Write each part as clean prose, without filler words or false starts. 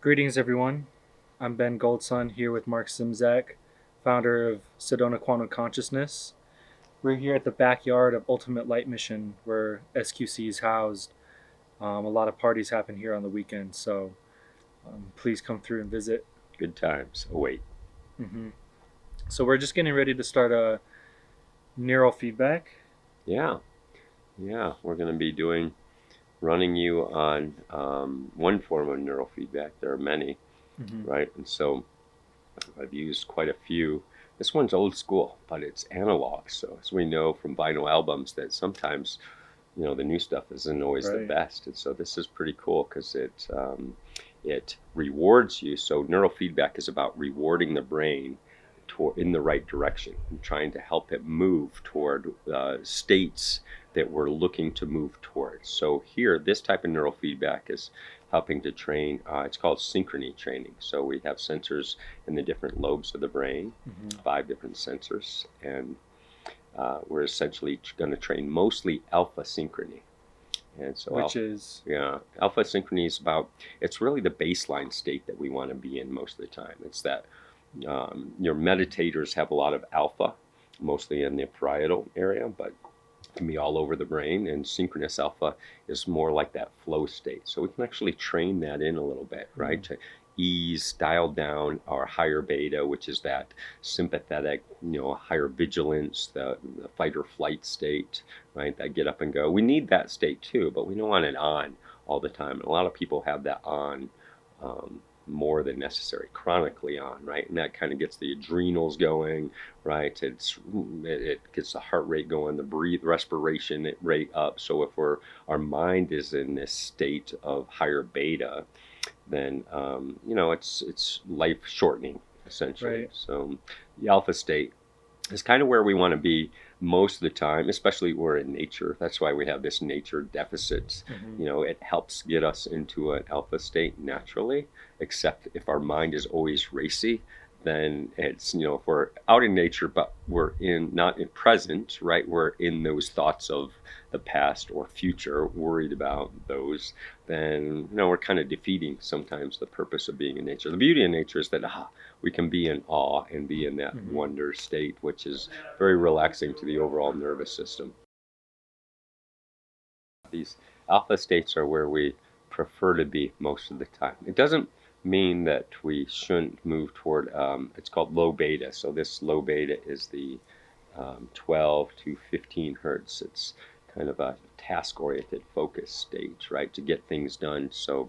Greetings, everyone. I'm Ben Goldson here with Mark Szymczak, founder of Sedona Quantum Consciousness. We're here at the backyard of Ultimate Light Mission, where SQC is housed. A lot of parties happen here on the weekend, so please come through and visit. Good times await. Mm-hmm. So we're just getting ready to start a neurofeedback. Yeah, we're going to be running you on one form of neurofeedback. There are many, right? And so I've used quite a few. This one's old school, but it's analog. So as we know from vinyl albums that sometimes, the new stuff isn't always the best. And so this is pretty cool because it rewards you. So neurofeedback is about rewarding the brain in the right direction and trying to help it move toward states that we're looking to move towards. So here, this type of neurofeedback is helping to train, it's called synchrony training. So we have sensors in the different lobes of the brain, 5 different sensors, and we're essentially going to train mostly alpha synchrony. And so alpha synchrony is it's really the baseline state that we want to be in most of the time. It's that your meditators have a lot of alpha, mostly in the parietal area, but it can be all over the brain, and synchronous alpha is more like that flow state. So we can actually train that in a little bit, right? To dial down our higher beta, which is that sympathetic, higher vigilance, the fight or flight state, right? That get up and go. We need that state too, but we don't want it on all the time. And a lot of people have that on more than necessary, chronically on, right? And that kind of gets the adrenals going, right? It gets the heart rate going, the respiration rate up. So if our mind is in this state of higher beta, then it's life shortening essentially. Right. So the alpha state is kind of where we want to be most of the time, especially we're in nature. That's why we have this nature deficit. It helps get us into an alpha state naturally, except if our mind is always racy, then it's, if we're out in nature, but we're not in present, right? We're in those thoughts of the past or future, worried about those, then, we're kind of defeating sometimes the purpose of being in nature. The beauty of nature is that we can be in awe and be in that wonder state, which is very relaxing to the overall nervous system. These alpha states are where we prefer to be most of the time. It doesn't mean that we shouldn't move toward, it's called low beta. So this low beta is the 12 to 15 hertz. It's kind of a task-oriented focus stage, right, to get things done. So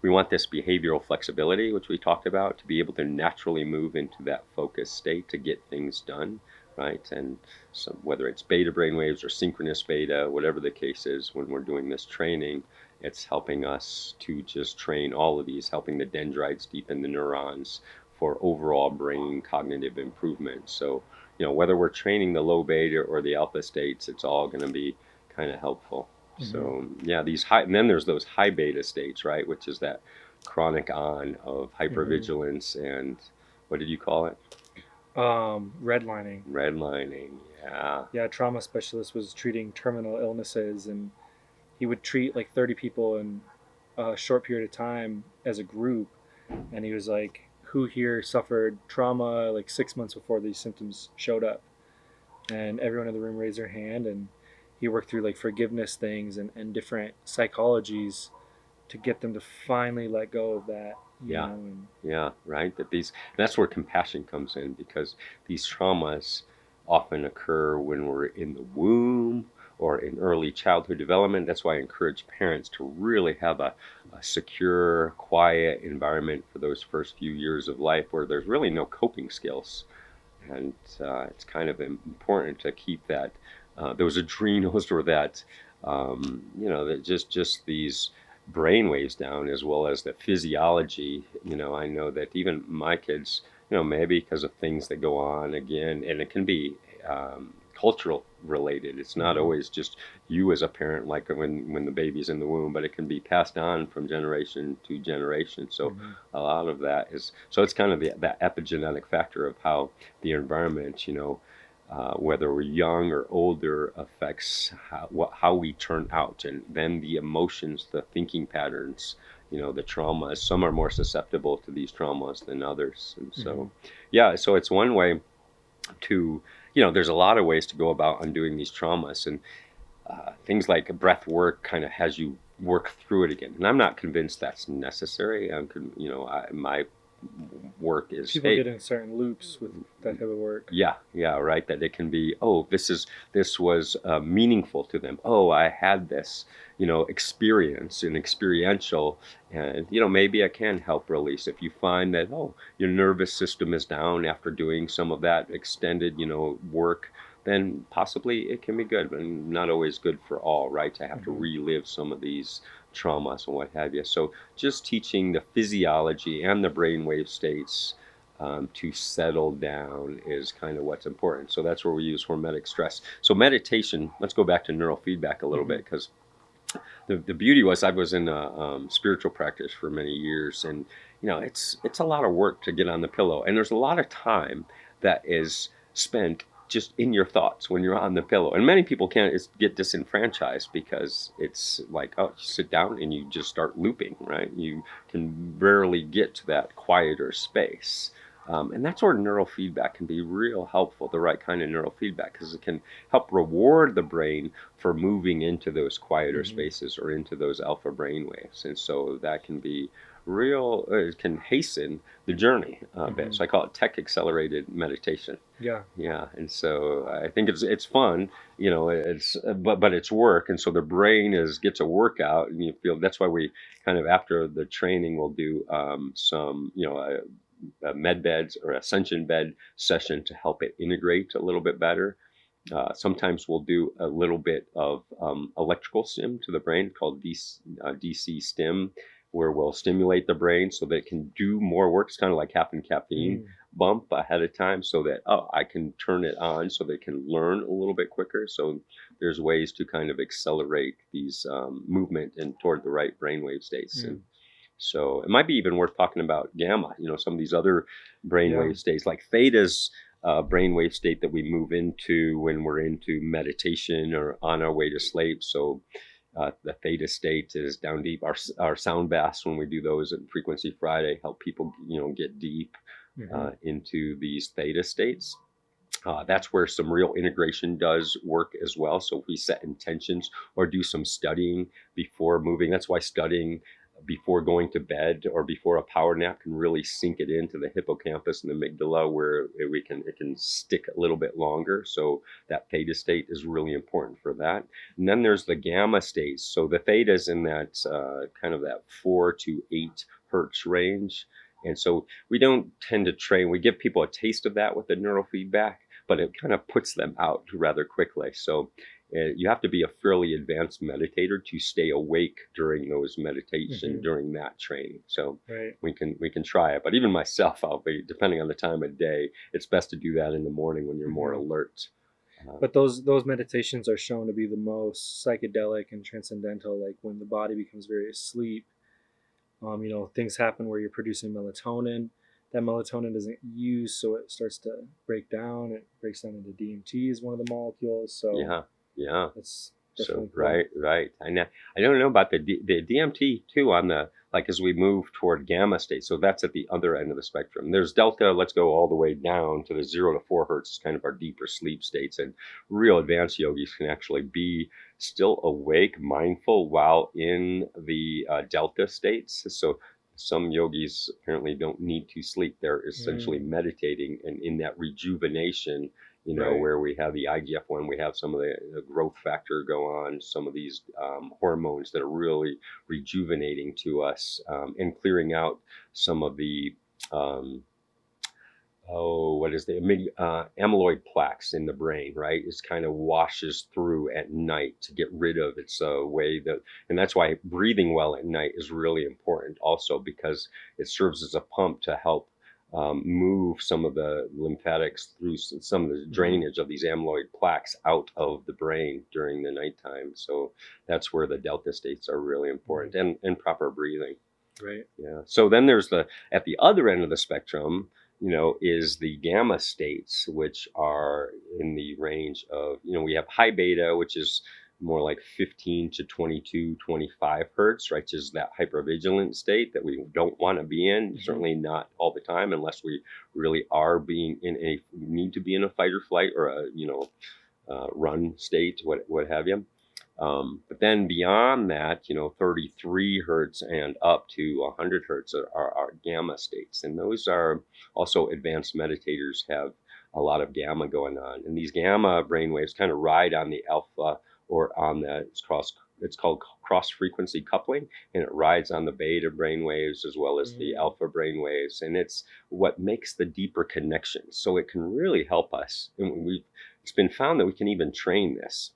we want this behavioral flexibility, which we talked about, to be able to naturally move into that focus state to get things done, right? And so whether it's beta brainwaves or synchronous beta, whatever the case is, when we're doing this training, it's helping us to just train all of these, helping the dendrites deepen the neurons for overall brain cognitive improvement. So, whether we're training the low beta or the alpha states, it's all going to be kind of helpful. So, these high, and then there's those high beta states, right, which is that chronic on of hypervigilance and, what did you call it? Redlining. Redlining, yeah. Yeah, a trauma specialist was treating terminal illnesses, and he would treat like 30 people in a short period of time as a group. And he was like, who here suffered trauma like 6 months before these symptoms showed up? And everyone in the room raised their hand, and he worked through like forgiveness things and different psychologies to get them to finally let go of that. Right. That's where compassion comes in, because these traumas often occur when we're in the womb or in early childhood development. That's why I encourage parents to really have a secure, quiet environment for those first few years of life where there's really no coping skills. And it's kind of important to keep that, those adrenals or that, that just these brain waves down, as well as the physiology. I know that even my kids, maybe because of things that go on again, and it can be cultural related. It's not always just you as a parent, like when the baby's in the womb, but it can be passed on from generation to generation. So a lot of that is, so it's kind of that epigenetic factor of how the environment, whether we're young or older, affects how we turn out, and then the emotions, the thinking patterns, the traumas. Some are more susceptible to these traumas than others, and so so it's one way to, there's a lot of ways to go about undoing these traumas, and things like breath work kind of has you work through it again. And I'm not convinced that's necessary. My work is people get in certain loops with that type of work. Yeah, right. That it can be, this was meaningful to them. Oh, I had this, experience and experiential, and maybe I can help release. If you find that your nervous system is down after doing some of that extended, work, then possibly it can be good, but not always good for all, right? To have to relive some of these traumas and what have you. So just teaching the physiology and the brainwave states to settle down is kind of what's important. So that's where we use hormetic stress. So meditation, let's go back to neurofeedback a little bit, because the beauty was I was in spiritual practice for many years, and it's a lot of work to get on the pillow, and there's a lot of time that is spent just in your thoughts when you're on the pillow. And many people can't get disenfranchised because it's like, you sit down and you just start looping, right? You can rarely get to that quieter space. And that's where neurofeedback can be real helpful, the right kind of neurofeedback, because it can help reward the brain for moving into those quieter spaces or into those alpha brain waves. And so that can be it can hasten the journey a bit. So I call it tech accelerated meditation. Yeah. And so I think it's fun, but it's work. And so the brain gets a workout, and you feel that's why we kind of, after the training, we'll do some, a med beds or ascension bed session to help it integrate a little bit better. Sometimes we'll do a little bit of electrical stim to the brain called DC stim, where we'll stimulate the brain so that it can do more work. It's kind of like having caffeine bump ahead of time, so that I can turn it on so they can learn a little bit quicker. So there's ways to kind of accelerate these movement and toward the right brainwave states. And so it might be even worth talking about gamma, some of these other brainwave states, like theta's brainwave state that we move into when we're into meditation or on our way to sleep. So the theta state is down deep. Our sound baths, when we do those at Frequency Friday, help people, get deep into these theta states. That's where some real integration does work as well. So if we set intentions or do some studying before moving, that's why studying before going to bed or before a power nap can really sink it into the hippocampus and the amygdala, where it can stick a little bit longer. So that theta state is really important for that. And then there's the gamma states. So the theta is in that kind of that 4 to 8 hertz range. And so we don't tend to train. We give people a taste of that with the neurofeedback, but it kind of puts them out rather quickly. So you have to be a fairly advanced meditator to stay awake during those meditation, during that training. So we can try it. But even myself, I'll be, depending on the time of day, it's best to do that in the morning when you're more alert. But those meditations are shown to be the most psychedelic and transcendental, like when the body becomes very asleep. Things happen where you're producing melatonin. That melatonin isn't used, so it starts to break down. It breaks down into DMT, is one of the molecules. So yeah. That's So cool. right. I don't know about the DMT too, on the, like, as we move toward gamma state. So that's at the other end of the spectrum. There's delta. Let's go all the way down to the 0 to 4 hertz, is kind of our deeper sleep states. And real advanced yogis can actually be still awake, mindful while in the delta states. So some yogis apparently don't need to sleep. They're essentially meditating and in that rejuvenation, where we have the IGF-1, we have some of the growth factor go on, some of these hormones that are really rejuvenating to us, and clearing out some of the, amyloid plaques in the brain, right? It kind of washes through at night to get rid of. It's a way that, and that's why breathing well at night is really important also, because it serves as a pump to help move some of the lymphatics through some of the drainage of these amyloid plaques out of the brain during the nighttime. So that's where the delta states are really important, and proper breathing. Right. Yeah. So then there's at the other end of the spectrum, is the gamma states, which are in the range of, we have high beta, which is more like 15 to 22, 25 hertz, right? Which is that hypervigilant state that we don't want to be in, certainly not all the time, unless we really are need to be in a fight or flight or a, run state, what have you. But then beyond that, 33 hertz and up to 100 hertz are gamma states. And those are also advanced meditators have a lot of gamma going on. And these gamma brainwaves kind of ride on the alpha or on it's called cross-frequency coupling, and it rides on the beta brainwaves as well as the alpha brainwaves. And it's what makes the deeper connection. So it can really help us. And it's been found that we can even train this.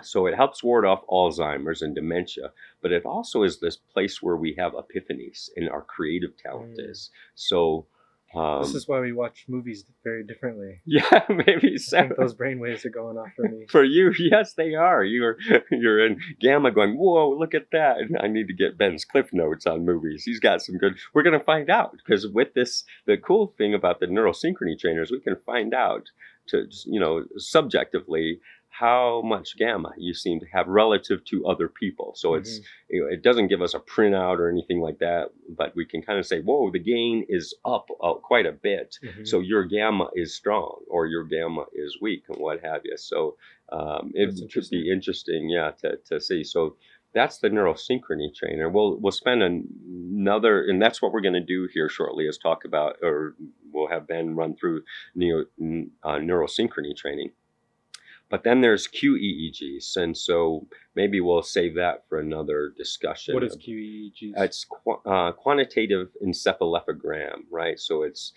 So it helps ward off Alzheimer's and dementia, but it also is this place where we have epiphanies and our creative talent is. So this is why we watch movies very differently. Yeah, maybe so. I think those brainwaves are going off for me. For you, yes, they are. You're in gamma going, whoa, look at that. I need to get Ben's Cliff Notes on movies. He's got some good. We're going to find out, because with this, the cool thing about the neurosynchrony trainers, we can find out subjectively how much gamma you seem to have relative to other people. So it's it doesn't give us a printout or anything like that, but we can kind of say, whoa, the gain is up quite a bit. So your gamma is strong or your gamma is weak and what have you. So it could be interesting, to see. So that's the neurosynchrony trainer. We'll spend another, and that's what we're going to do here shortly, is talk about, or we'll have Ben run through neurosynchrony training. But then there's QEEGs, and so maybe we'll save that for another discussion. What is QEEGs? It's quantitative encephalogram, right? So it's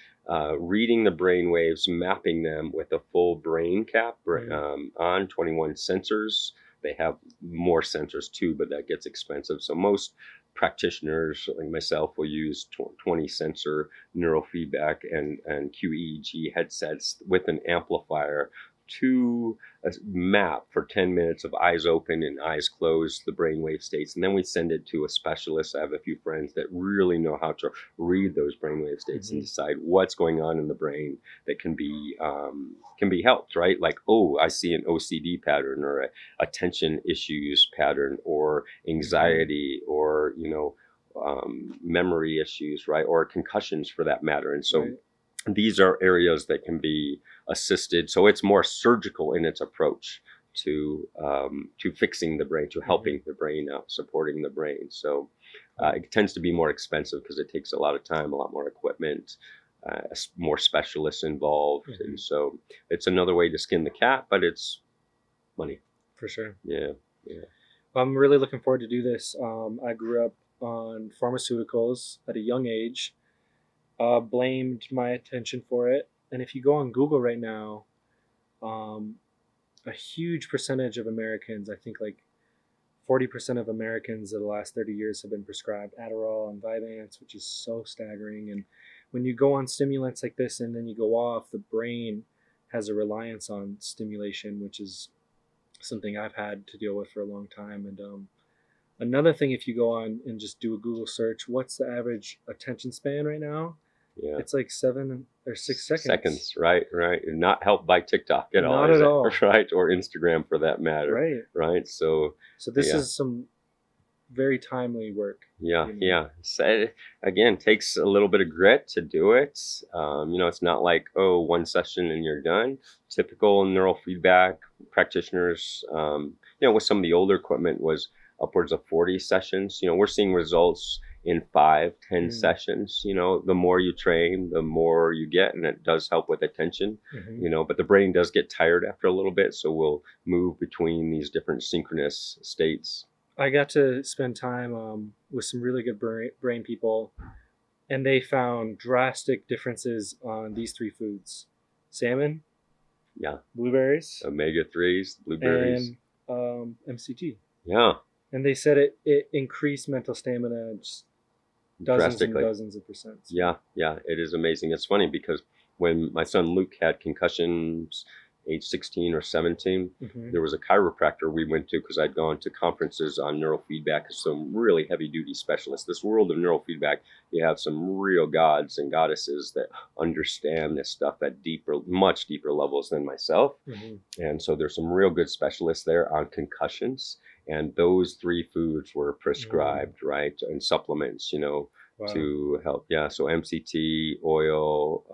reading the brain waves, mapping them with a full brain cap on 21 sensors. They have more sensors too, but that gets expensive. So most practitioners like myself will use 20 sensor neurofeedback and QEEG headsets with an amplifier to map for 10 minutes of eyes open and eyes closed the brainwave states, and then we send it to a specialist. I have a few friends that really know how to read those brainwave states and decide what's going on in the brain that can be helped, right? Like, oh, I see an OCD pattern or a attention issues pattern or anxiety or memory issues, right? Or concussions for that matter. And so these are areas that can be assisted. So it's more surgical in its approach to fixing the brain, to helping the brain out, supporting the brain. So it tends to be more expensive because it takes a lot of time, a lot more equipment, more specialists involved. And so it's another way to skin the cat, but it's money. For sure. Yeah. I'm really looking forward to do this. I grew up on pharmaceuticals at a young age. Blamed my attention for it. And if you go on Google right now, a huge percentage of Americans, I think like 40% of Americans in the last 30 years have been prescribed Adderall and Vyvanse, which is so staggering. And when you go on stimulants like this and then you go off, the brain has a reliance on stimulation, which is something I've had to deal with for a long time. And another thing, if you go on and just do a Google search, what's the average attention span right now? Yeah. It's like 7 or 6 seconds. Seconds, right. And not helped by TikTok at all. Not at all. Right, or Instagram for that matter. Right. So this is some very timely work. Yeah. So, again, takes a little bit of grit to do it. It's not like, one session and you're done. Typical neurofeedback practitioners, with some of the older equipment was upwards of 40 sessions. We're seeing results in 5-10 sessions. The more you train, the more you get, and it does help with attention. But the brain does get tired after a little bit, so we'll move between these different synchronous states. I got to spend time with some really good brain people, and they found drastic differences on these 3 foods: salmon, blueberries, omega-3s, blueberries, and MCT. Yeah. And they said it increased mental stamina dozens and dozens of percent. Yeah, it is amazing. It's funny because when my son Luke had concussions age 16 or 17. Mm-hmm. There was a chiropractor we went to because I'd gone to conferences on neurofeedback, some really heavy duty specialists. This world of neurofeedback, you have some real gods and goddesses that understand this stuff at deeper, much deeper levels than myself. Mm-hmm. And so there's some real good specialists there on concussions. And those 3 foods were prescribed, right? And supplements, Wow. to help. Yeah. So MCT, oil,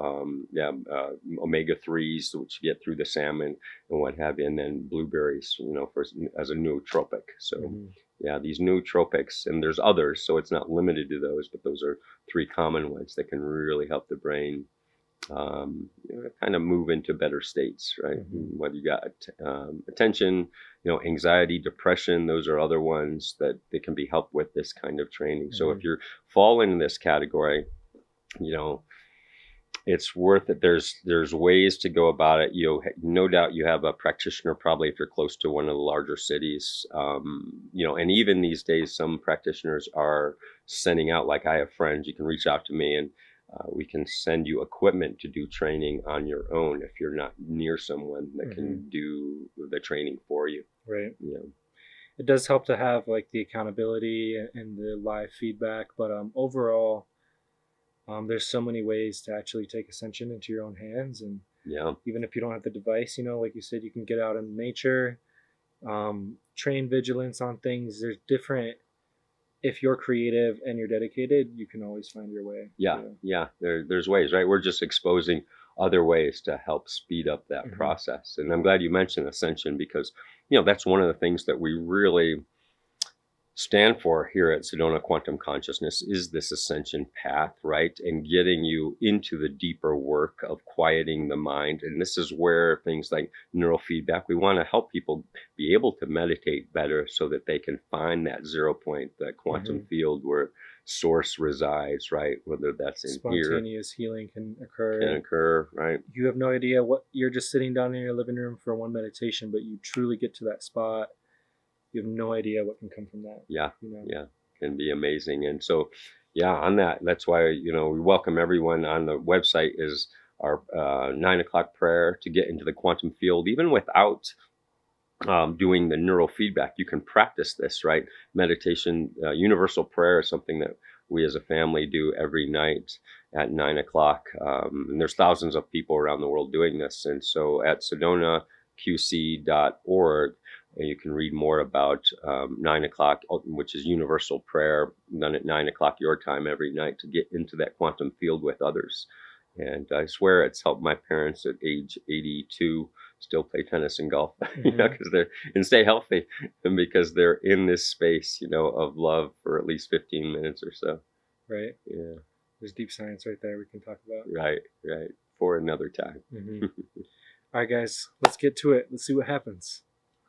omega-3s, which you get through the salmon and what have you. And then blueberries, as a nootropic. So Mm-hmm. yeah, these nootropics, and there's others, so it's not limited to those, but those are 3 common ones that can really help the brain kind of move into better states, right? Mm-hmm. Whether you got attention, anxiety, depression, those are other ones that they can be helped with this kind of training. Mm-hmm. So if you fall in this category, it's worth it. There's ways to go about it. No doubt you have a practitioner, probably if you're close to one of the larger cities. And even these days, some practitioners are sending out, like I have friends, you can reach out to me and we can send you equipment to do training on your own if you're not near someone that Mm-hmm. can do the training for you. Right. Yeah. It does help to have like the accountability and the live feedback, but overall, there's so many ways to actually take ascension into your own hands. And Yeah. even if you don't have the device, like you said, you can get out in nature, train vigilance on things. There's different. If you're creative and you're dedicated, you can always find your way. Yeah. There's ways, right? We're just exposing other ways to help speed up that Mm-hmm. process. And I'm glad you mentioned ascension because, that's one of the things that we really stand for here at Sedona Quantum Consciousness is this ascension path, right? And getting you into the deeper work of quieting the mind. And this is where things like neurofeedback, we want to help people be able to meditate better so that they can find that 0 point, that quantum Mm-hmm. field where source resides, right? Whether that's in here. Spontaneous healing can occur. Right? You have no idea what you're just sitting down in your living room for one meditation, but you truly get to that spot. You have no idea what can come from that. Yeah. Can be amazing. And so, on that's why, we welcome everyone. On the website is our 9 o'clock prayer to get into the quantum field, even without doing the neurofeedback. You can practice this, right? Meditation, universal prayer is something that we as a family do every night at 9 o'clock. And there's thousands of people around the world doing this. And so at sedonaqc.org, you can read more about 9 o'clock, which is universal prayer, done at 9 o'clock your time every night to get into that quantum field with others. And I swear it's helped my parents at age 82 still play tennis and golf, Mm-hmm. and stay healthy, and because they're in this space, of love for at least 15 minutes or so. Right. Yeah. There's deep science right there we can talk about. Right. For another time. Mm-hmm. All right, guys, let's get to it. Let's see what happens.